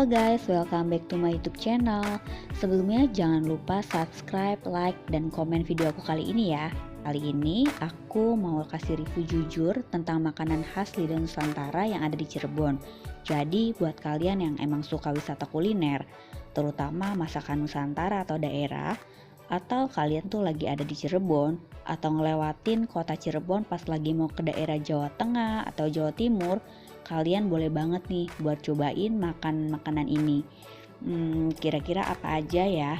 Halo guys, welcome back to my YouTube channel. Sebelumnya jangan lupa subscribe, like, dan komen video aku kali ini ya. Kali ini aku mau kasih review jujur tentang makanan khas lidah Nusantara yang ada di Cirebon. Jadi buat kalian yang emang suka wisata kuliner, terutama masakan Nusantara atau daerah, atau kalian tuh lagi ada di Cirebon atau ngelewatin kota Cirebon pas lagi mau ke daerah Jawa Tengah atau Jawa Timur, kalian boleh banget nih buat cobain makan makanan ini. Kira-kira apa aja ya?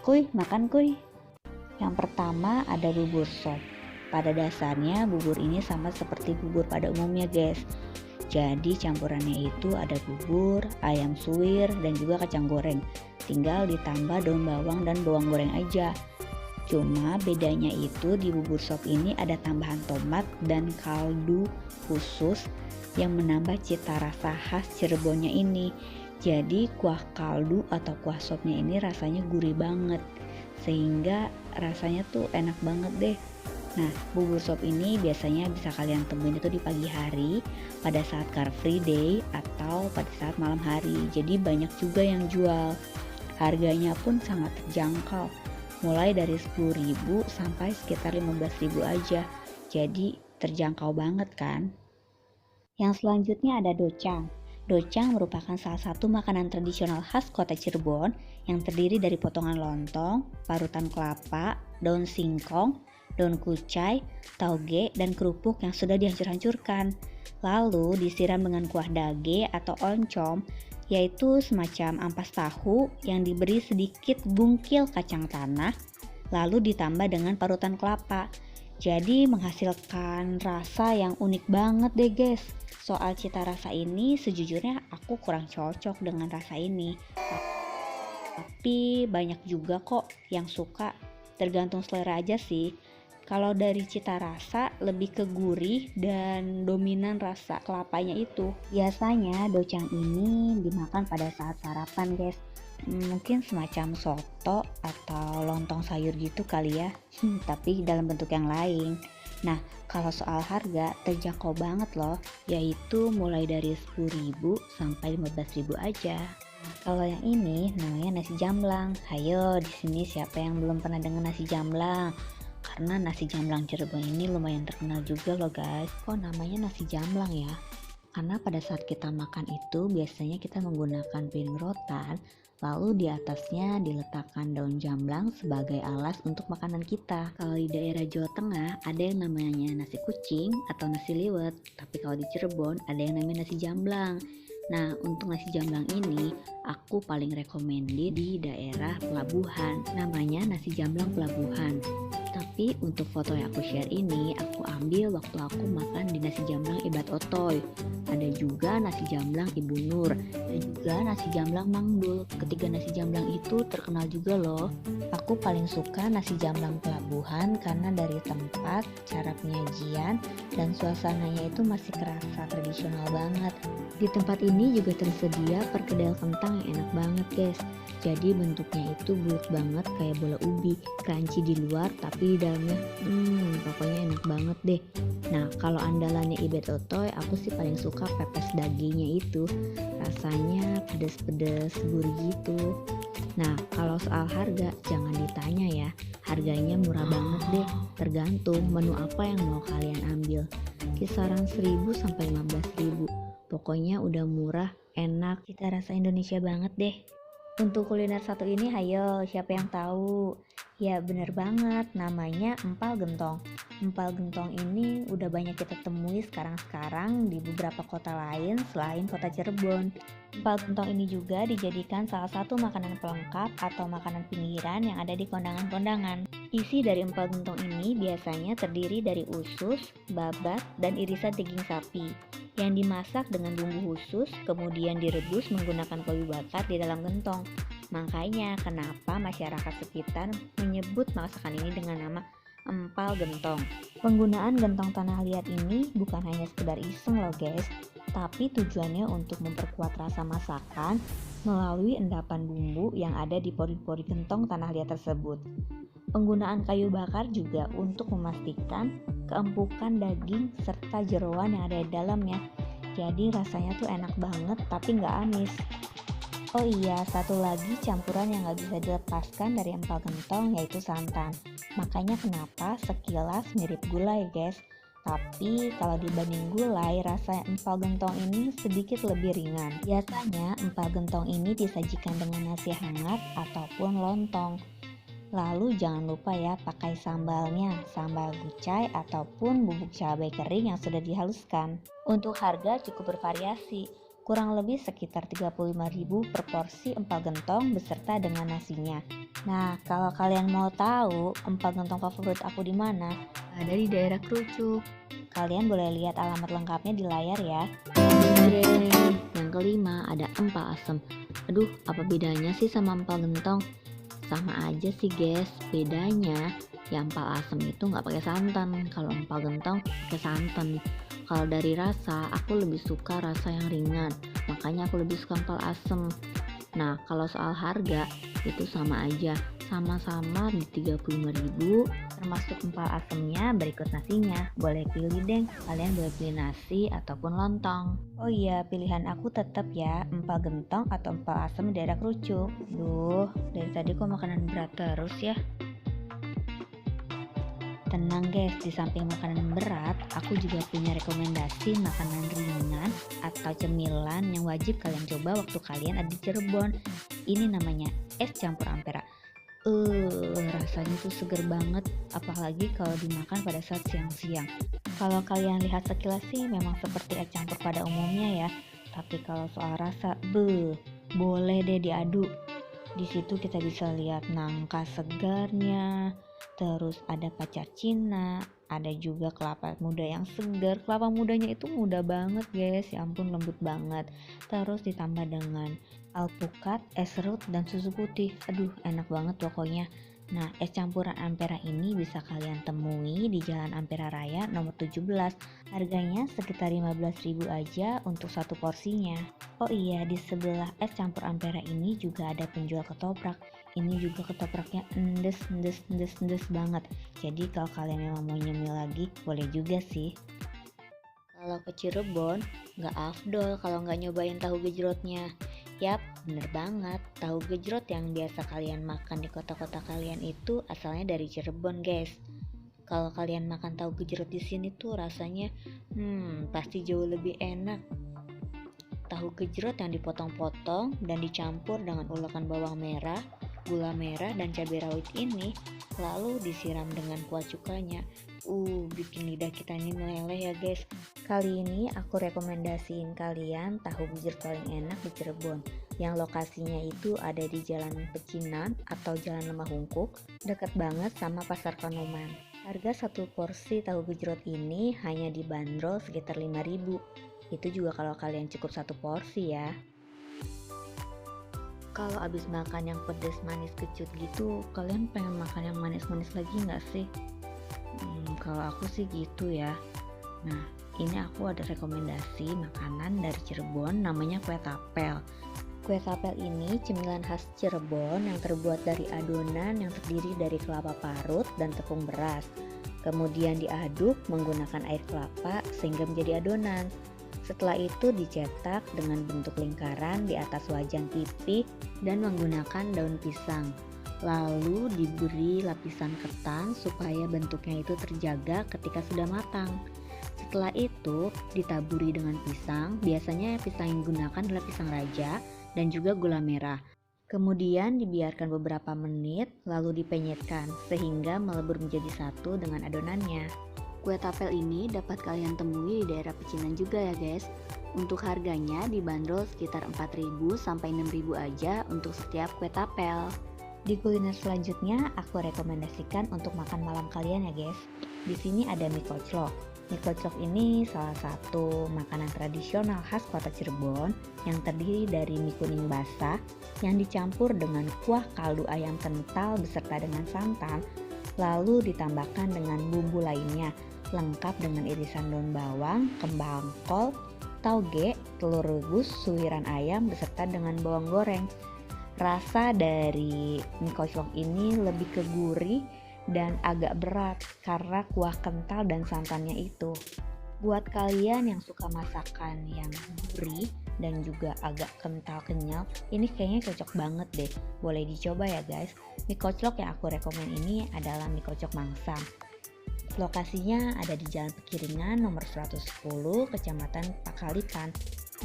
Kuy, makan kuy. Yang pertama ada bubur sop. Pada dasarnya bubur ini sama seperti bubur pada umumnya guys. Jadi campurannya itu ada bubur, ayam suwir, dan juga kacang goreng. Tinggal ditambah daun bawang dan bawang goreng aja. Cuma bedanya itu di bubur sop ini ada tambahan tomat dan kaldu khusus yang menambah cita rasa khas Cirebonnya ini. Jadi kuah kaldu atau kuah sopnya ini rasanya gurih banget, sehingga rasanya tuh enak banget deh. Nah, bubur sop ini biasanya bisa kalian temuin itu di pagi hari pada saat Car Free Day atau pada saat malam hari. Jadi banyak juga yang jual. Harganya pun sangat terjangkau, mulai dari 10.000 sampai sekitar 15.000 aja. Jadi terjangkau banget kan? Yang selanjutnya ada docang. Docang merupakan salah satu makanan tradisional khas kota Cirebon yang terdiri dari potongan lontong, parutan kelapa, daun singkong, daun kucai, tauge, dan kerupuk yang sudah dihancur-hancurkan. Lalu disiram dengan kuah dage atau oncom, yaitu semacam ampas tahu yang diberi sedikit bungkil kacang tanah, lalu ditambah dengan parutan kelapa. Jadi menghasilkan rasa yang unik banget deh guys. Soal cita rasa ini sejujurnya aku kurang cocok dengan rasa ini. Tapi banyak juga kok yang suka, tergantung selera aja sih. Kalau dari cita rasa lebih ke gurih dan dominan rasa kelapanya itu. Biasanya docang ini dimakan pada saat sarapan guys. Mungkin semacam soto atau lontong sayur gitu kali ya, tapi dalam bentuk yang lain. Nah, kalau soal harga terjangkau banget loh, yaitu mulai dari 10.000 sampai 15.000 aja. Nah, kalau yang ini namanya nasi jamblang. Hayo, di sini siapa yang belum pernah dengar nasi jamblang? Karena nasi jamblang Cirebon ini lumayan terkenal juga loh guys. Kok namanya nasi jamblang ya? Karena pada saat kita makan itu biasanya kita menggunakan piring rotan, lalu di atasnya diletakkan daun jamblang sebagai alas untuk makanan kita. Kalau di daerah Jawa Tengah ada yang namanya nasi kucing atau nasi liwet, tapi kalau di Cirebon ada yang namanya nasi jamblang. Nah, untuk nasi jamblang ini aku paling recommended di daerah Pelabuhan, namanya nasi jamblang Pelabuhan. Tapi untuk foto yang aku share ini aku ambil waktu aku makan di nasi jamblang Ibat Otoy. Ada juga nasi jamblang Ibu Nur dan juga nasi jamblang Mang Dul. Ketiga nasi jamblang itu terkenal juga loh. Aku paling suka nasi jamblang Pelabuhan karena dari tempat, cara penyajian, dan suasananya itu masih kerasa tradisional banget. Di tempat ini juga tersedia perkedel kentang yang enak banget guys. Jadi bentuknya itu bulat banget kayak bola ubi, crunchy di luar tapi di dalamnya pokoknya enak banget deh. Nah, kalau andalannya Ibet Otoy, aku sih paling suka pepes dagingnya itu. Rasanya pedes-pedes gurih gitu. Nah, kalau soal harga jangan ditanya ya. Harganya murah banget deh, tergantung menu apa yang mau kalian ambil. Kisaran 1.000 sampai 15.000. Pokoknya udah murah, enak, cita rasa Indonesia banget deh. Untuk kuliner satu ini, hayo, siapa yang tahu? Ya bener banget, namanya empal gentong. Empal gentong ini udah banyak kita temui sekarang-sekarang di beberapa kota lain selain kota Cirebon. Empal gentong ini juga dijadikan salah satu makanan pelengkap atau makanan pinggiran yang ada di kondangan-kondangan. Isi dari empal gentong ini biasanya terdiri dari usus, babat, dan irisan daging sapi yang dimasak dengan bumbu khusus, kemudian direbus menggunakan kayu bakar di dalam gentong. Makanya kenapa masyarakat sekitar menyebut masakan ini dengan nama empal gentong. Penggunaan gentong tanah liat ini bukan hanya sekedar iseng loh guys, tapi tujuannya untuk memperkuat rasa masakan melalui endapan bumbu yang ada di pori-pori gentong tanah liat tersebut. Penggunaan kayu bakar juga untuk memastikan keempukan daging serta jeroan yang ada di dalamnya. Jadi rasanya tuh enak banget tapi nggak amis. Oh iya, satu lagi campuran yang gak bisa dilepaskan dari empal gentong yaitu santan. Makanya kenapa sekilas mirip gulai guys. Tapi kalau dibanding gulai, rasa empal gentong ini sedikit lebih ringan. Biasanya empal gentong ini disajikan dengan nasi hangat ataupun lontong. Lalu jangan lupa ya pakai sambalnya, sambal gucai ataupun bubuk cabai kering yang sudah dihaluskan. Untuk harga cukup bervariasi, kurang lebih sekitar 35.000 per porsi empal gentong beserta dengan nasinya. Nah, kalau kalian mau tahu empal gentong favorit aku di mana? Ada di daerah Krucuk. Kalian boleh lihat alamat lengkapnya di layar ya. Yang kelima ada empal asem. Aduh, apa bedanya sih sama empal gentong? Sama aja sih guys, bedanya ya empal asem itu nggak pakai santan, kalau empal gentong pakai santan. Kalau dari rasa, aku lebih suka rasa yang ringan, makanya aku lebih suka empal asem. Nah, kalau soal harga itu sama aja, sama-sama di 35.000, termasuk empal asemnya berikut nasinya. Boleh pilih deh, kalian boleh pilih nasi ataupun lontong. Oh iya, pilihan aku tetap ya empal gentong atau empal asem daerah Krucuk. Duh, dari tadi kok makanan berat terus ya. Tenang guys, di samping makanan berat, aku juga punya rekomendasi makanan ringan atau cemilan yang wajib kalian coba waktu kalian ada di Cirebon. Ini namanya es campur ampera. Rasanya tuh seger banget, apalagi kalau dimakan pada saat siang-siang. Kalau kalian lihat sekilas sih memang seperti es campur pada umumnya ya, tapi kalau soal rasa, boleh deh diadu. Di situ kita bisa lihat nangka segarnya, terus ada pacar Cina, ada juga kelapa muda yang segar. Kelapa mudanya itu muda banget guys, ya ampun lembut banget. Terus ditambah dengan alpukat, es serut, dan susu putih. Aduh enak banget pokoknya. Nah, es campuran ampera ini bisa kalian temui di Jalan Ampera Raya nomor 17. Harganya sekitar 15.000 aja untuk satu porsinya. Oh iya, di sebelah es campur ampera ini juga ada penjual ketoprak. Ini juga ketopraknya endes banget. Jadi kalau kalian memang mau nyemil lagi, boleh juga sih. Kalau ke Cirebon, nggak afdol kalau nggak nyobain tahu gejrotnya. Yap, bener banget. Tahu gejrot yang biasa kalian makan di kota-kota kalian itu asalnya dari Cirebon, guys. Kalau kalian makan tahu gejrot di sini tuh rasanya, pasti jauh lebih enak. Tahu gejrot yang dipotong-potong dan dicampur dengan ulakan bawang merah, gula merah, dan cabai rawit ini, lalu disiram dengan kuah cukanya. Bikin lidah kita ini meleleh ya guys. Kali ini aku rekomendasiin kalian tahu gejrot paling enak di Cirebon, yang lokasinya itu ada di Jalan Pecinan atau Jalan Lemah Hungkuk, dekat banget sama Pasar Kanoman. Harga satu porsi tahu gejrot ini hanya dibanderol sekitar 5.000. Itu juga kalau kalian cukup satu porsi ya. Kalau abis makan yang pedas manis kecut gitu, kalian pengen makan yang manis-manis lagi nggak sih? Kalau aku sih gitu ya. Nah, ini aku ada rekomendasi makanan dari Cirebon namanya kue tapel. Kue tapel ini cemilan khas Cirebon yang terbuat dari adonan yang terdiri dari kelapa parut dan tepung beras. Kemudian diaduk menggunakan air kelapa sehingga menjadi adonan. Setelah itu dicetak dengan bentuk lingkaran di atas wajan pipih dan menggunakan daun pisang. Lalu diberi lapisan ketan supaya bentuknya itu terjaga ketika sudah matang. Setelah itu ditaburi dengan pisang, biasanya pisang yang digunakan adalah pisang raja dan juga gula merah. Kemudian dibiarkan beberapa menit lalu dipenyetkan sehingga melebur menjadi satu dengan adonannya. Kue tapel ini dapat kalian temui di daerah Pecinan juga ya guys. Untuk harganya dibanderol sekitar 4.000 sampai 6.000 aja untuk setiap kue tapel. Di kuliner selanjutnya aku rekomendasikan untuk makan malam kalian ya guys. Di sini ada mie koclok. Mie koclok ini salah satu makanan tradisional khas kota Cirebon yang terdiri dari mie kuning basah yang dicampur dengan kuah kaldu ayam kental beserta dengan santan, lalu ditambahkan dengan bumbu lainnya, lengkap dengan irisan daun bawang, kembang kol, tauge, telur rebus, suiran ayam beserta dengan bawang goreng. Rasa dari mie koclok ini lebih ke gurih dan agak berat karena kuah kental dan santannya itu. Buat kalian yang suka masakan yang gurih dan juga agak kental kenyal. Ini kayaknya cocok banget deh, boleh dicoba ya guys. Mie koclok yang aku rekomen ini adalah mie koclok Mangsang. Lokasinya ada di Jalan Pekiringan nomor 110, Kecamatan Pakalipan.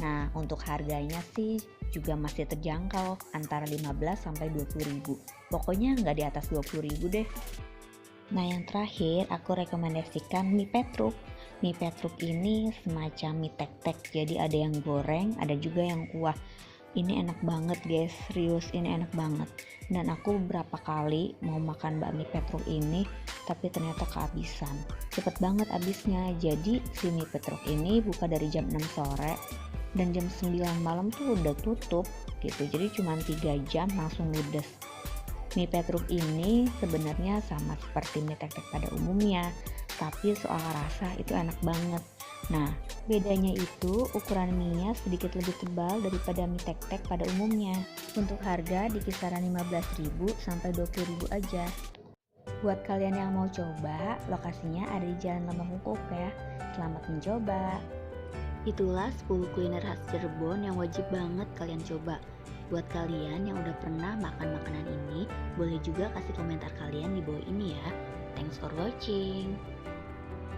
Nah, untuk harganya sih juga masih terjangkau, antara 15 sampai 20 ribu. Pokoknya nggak di atas 20 ribu deh. Nah, yang terakhir aku rekomendasikan mie Petruk. Mie Petruk ini semacam mie tek-tek, jadi ada yang goreng, ada juga yang kuah. Ini enak banget guys, serius ini enak banget. Dan aku beberapa kali mau makan bakmi Petruk ini, tapi ternyata kehabisan. Cepet banget habisnya, jadi si mie Petruk ini buka dari jam 6 sore, dan jam 9 malam tuh udah tutup gitu, jadi cuma 3 jam langsung ludes. Mie Petruk ini sebenarnya sama seperti mie tek-tek pada umumnya, tapi soal rasa itu enak banget. Nah, bedanya itu ukuran mie-nya sedikit lebih tebal daripada mie tek-tek pada umumnya. Untuk harga di kisaran 15.000 sampai 20.000 aja. Buat kalian yang mau coba, lokasinya ada di Jalan Lembah Mungkuk ya. Selamat mencoba. Itulah 10 kuliner khas Cirebon yang wajib banget kalian coba. Buat kalian yang udah pernah makan makanan ini, boleh juga kasih komentar kalian di bawah ini ya. Thanks for watching.